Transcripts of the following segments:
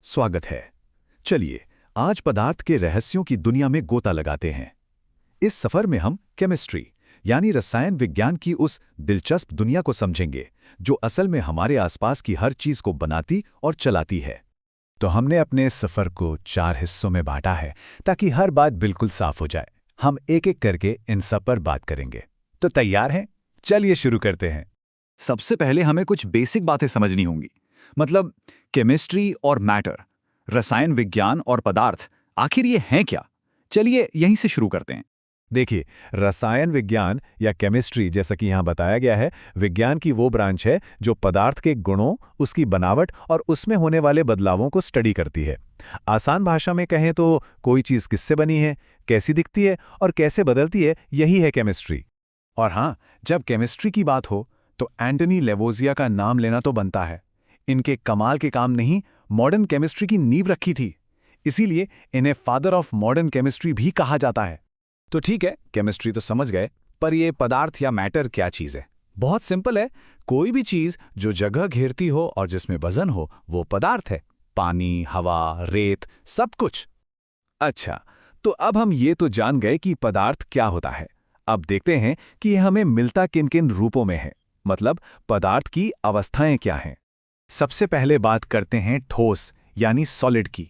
स्वागत है। चलिए आज पदार्थ के रहस्यों की दुनिया में गोता लगाते हैं। इस सफर में हम केमिस्ट्री यानी रसायन विज्ञान की उस दिलचस्प दुनिया को समझेंगे जो असल में हमारे आसपास की हर चीज को बनाती और चलाती है। तो हमने अपने इस सफर को 4 हिस्सों में बांटा है ताकि हर बात बिल्कुल साफ हो जाए। हम एक एक करके इन सब पर बात करेंगे। तो तैयार हैं? चलिए शुरू करते हैं। सबसे पहले हमें कुछ बेसिक बातें समझनी होंगी। मतलब केमिस्ट्री और मैटर, रसायन विज्ञान और पदार्थ, आखिर ये हैं क्या? चलिए यहीं से शुरू करते हैं। देखिए, रसायन विज्ञान या केमिस्ट्री जैसा कि यहाँ बताया गया है, विज्ञान की वो ब्रांच है जो पदार्थ के गुणों, उसकी बनावट और उसमें होने वाले बदलावों को स्टडी करती है। आसान भाषा में कहें तो कोई चीज़ किससे बनी है, कैसी दिखती है और कैसे बदलती है, यही है केमिस्ट्री। और हाँ, जब केमिस्ट्री की बात हो तो एंटनी लेवोजिया का नाम लेना तो बनता है। इनके कमाल के काम नहीं मॉडर्न केमिस्ट्री की नींव रखी थी, इसीलिए इन्हें फादर ऑफ मॉडर्न केमिस्ट्री भी कहा जाता है। तो ठीक है, केमिस्ट्री तो समझ गए, पर ये पदार्थ या मैटर क्या चीज़ है? बहुत सिंपल है, कोई भी चीज़ जो जगह घेरती हो और जिसमें वजन हो वो पदार्थ है। पानी, हवा, रेत, सब कुछ। अच्छा, तो अब हम ये तो जान गए कि पदार्थ क्या होता है। अब देखते हैं कि यह हमें मिलता किन किन रूपों में है, मतलब पदार्थ की अवस्थाएं क्या हैं। सबसे पहले बात करते हैं ठोस यानी सॉलिड की।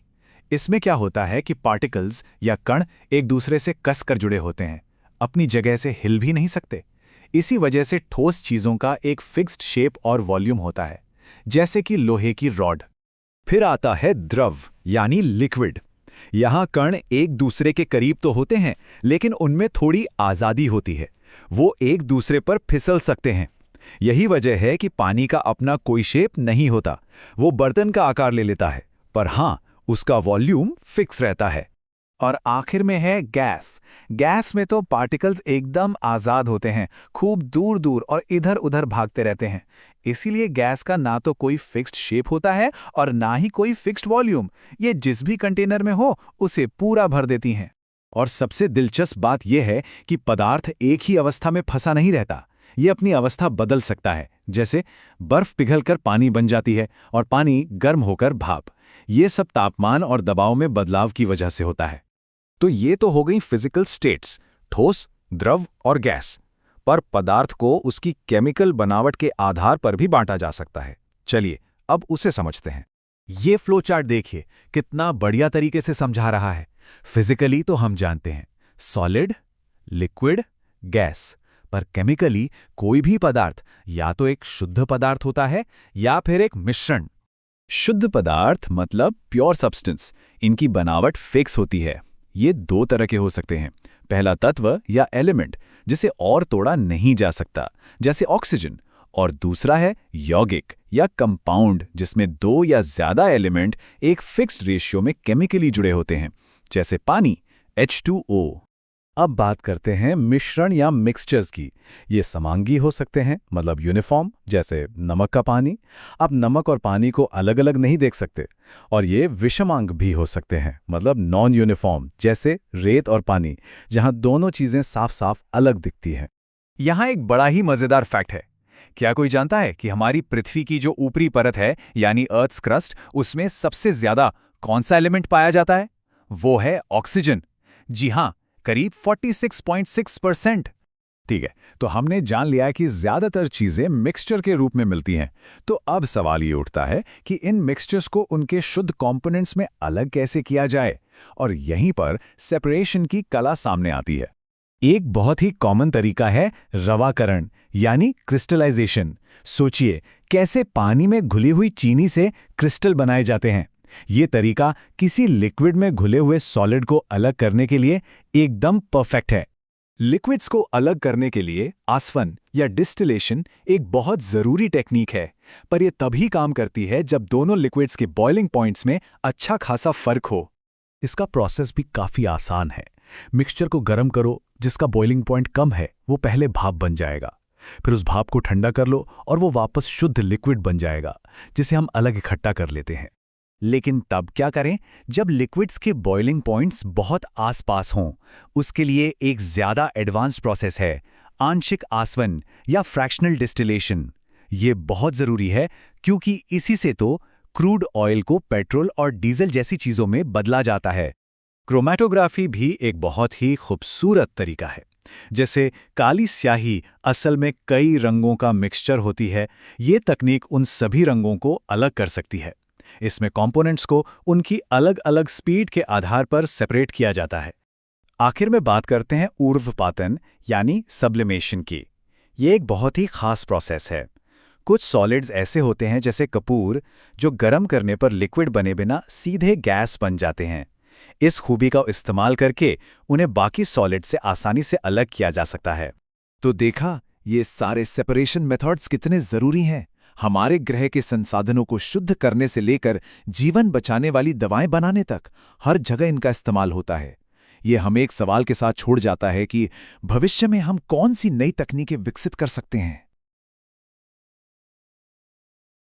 इसमें क्या होता है कि पार्टिकल्स या कण एक दूसरे से कसकर जुड़े होते हैं, अपनी जगह से हिल भी नहीं सकते। इसी वजह से ठोस चीज़ों का एक फिक्स्ड शेप और वॉल्यूम होता है, जैसे कि लोहे की रॉड। फिर आता है द्रव यानी लिक्विड। यहाँ कण एक दूसरे के करीब तो होते हैं, लेकिन उनमें थोड़ी आज़ादी होती है, वो एक दूसरे पर फिसल सकते हैं। यही वजह है कि पानी का अपना कोई शेप नहीं होता, वो बर्तन का आकार ले लेता है, पर हाँ, उसका वॉल्यूम फिक्स रहता है। और आखिर में है गैस। गैस में तो पार्टिकल्स एकदम आज़ाद होते हैं, खूब दूर दूर और इधर उधर भागते रहते हैं। इसीलिए गैस का ना तो कोई फिक्स्ड शेप होता है और ना ही कोई फिक्स्ड वॉल्यूम। ये जिस भी कंटेनर में हो उसे पूरा भर देती हैं। और सबसे दिलचस्प बात यह है कि पदार्थ एक ही अवस्था में फंसा नहीं रहता, ये अपनी अवस्था बदल सकता है। जैसे बर्फ पिघलकर पानी बन जाती है और पानी गर्म होकर भाप। ये सब तापमान और दबाव में बदलाव की वजह से होता है। तो ये तो हो गई फिजिकल स्टेट्स, ठोस, द्रव और गैस। पर पदार्थ को उसकी केमिकल बनावट के आधार पर भी बांटा जा सकता है। चलिए अब उसे समझते हैं। ये फ्लो चार्ट देखिए, कितना बढ़िया तरीके से समझा रहा है। फिजिकली तो हम जानते हैं सॉलिड, लिक्विड, गैस, पर केमिकली कोई भी पदार्थ या तो एक शुद्ध पदार्थ होता है या फिर एक मिश्रण। शुद्ध पदार्थ मतलब प्योर सब्सटेंस, इनकी बनावट फिक्स होती है। ये 2 तरह के हो सकते हैं। पहला तत्व या एलिमेंट जिसे और तोड़ा नहीं जा सकता, जैसे ऑक्सीजन, और दूसरा है यौगिक या कंपाउंड, जिसमें 2 या ज्यादा एलिमेंट एक फिक्स्ड रेशियो में केमिकली जुड़े होते हैं, जैसे पानी H2O। अब बात करते हैं मिश्रण या मिक्सचर्स की। ये समांगी हो सकते हैं, मतलब यूनिफॉर्म, जैसे नमक का पानी। आप नमक और पानी को अलग अलग नहीं देख सकते। और ये विषमांग भी हो सकते हैं, मतलब नॉन यूनिफॉर्म, जैसे रेत और पानी, जहां दोनों चीजें साफ साफ अलग दिखती हैं। यहाँ एक बड़ा ही मजेदार फैक्ट है। क्या कोई जानता है कि हमारी पृथ्वी की जो ऊपरी परत है यानी अर्थ्स क्रस्ट, उसमें सबसे ज्यादा कौन सा एलिमेंट पाया जाता है? वो है ऑक्सीजन। जी हाँ, करीब 46.6%। ठीक है, तो हमने जान लिया कि ज्यादातर चीजें मिक्सचर के रूप में मिलती हैं। तो अब सवाल ये उठता है कि इन मिक्सचर्स को उनके शुद्ध कंपोनेंट्स में अलग कैसे किया जाए, और यहीं पर सेपरेशन की कला सामने आती है। एक बहुत ही कॉमन तरीका है रवाकरण यानी क्रिस्टलाइजेशन। सोचिए कैसे पानी में घुली हुई चीनी से क्रिस्टल बनाए जाते हैं। ये तरीका किसी लिक्विड में घुले हुए सॉलिड को अलग करने के लिए एकदम परफेक्ट है। लिक्विड्स को अलग करने के लिए आसवन या डिस्टिलेशन एक बहुत जरूरी टेक्निक है, पर यह तभी काम करती है जब दोनों लिक्विड्स के बॉइलिंग पॉइंट्स में अच्छा खासा फर्क हो। इसका प्रोसेस भी काफी आसान है। मिक्सचर को गर्म करो, जिसका बॉइलिंग पॉइंट कम है वो पहले भाप बन जाएगा। फिर उस भाप को ठंडा कर लो और वो वापस शुद्ध लिक्विड बन जाएगा, जिसे हम अलग इकट्ठा कर लेते हैं। लेकिन तब क्या करें जब लिक्विड्स के बॉइलिंग पॉइंट्स बहुत आसपास हों? उसके लिए एक ज्यादा एडवांस्ड प्रोसेस है, आंशिक आसवन या फ्रैक्शनल डिस्टिलेशन। ये बहुत जरूरी है क्योंकि इसी से तो क्रूड ऑयल को पेट्रोल और डीजल जैसी चीजों में बदला जाता है। क्रोमैटोग्राफी भी एक बहुत ही खूबसूरत तरीका है। जैसे काली स्याही असल में कई रंगों का मिक्सचर होती है, ये तकनीक उन सभी रंगों को अलग कर सकती है। इसमें कंपोनेंट्स को उनकी अलग अलग स्पीड के आधार पर सेपरेट किया जाता है। आखिर में बात करते हैं ऊर्ध्वपातन यानी सब्लिमेशन की। ये एक बहुत ही खास प्रोसेस है। कुछ सॉलिड्स ऐसे होते हैं जैसे कपूर, जो गर्म करने पर लिक्विड बने बिना सीधे गैस बन जाते हैं। इस खूबी का इस्तेमाल करके उन्हें बाकी सॉलिड से आसानी से अलग किया जा सकता है। तो देखा, ये सारे सेपरेशन मेथड्स कितने जरूरी हैं। हमारे ग्रह के संसाधनों को शुद्ध करने से लेकर जीवन बचाने वाली दवाएं बनाने तक हर जगह इनका इस्तेमाल होता है। ये हमें एक सवाल के साथ छोड़ जाता है कि भविष्य में हम कौन सी नई तकनीकें विकसित कर सकते हैं।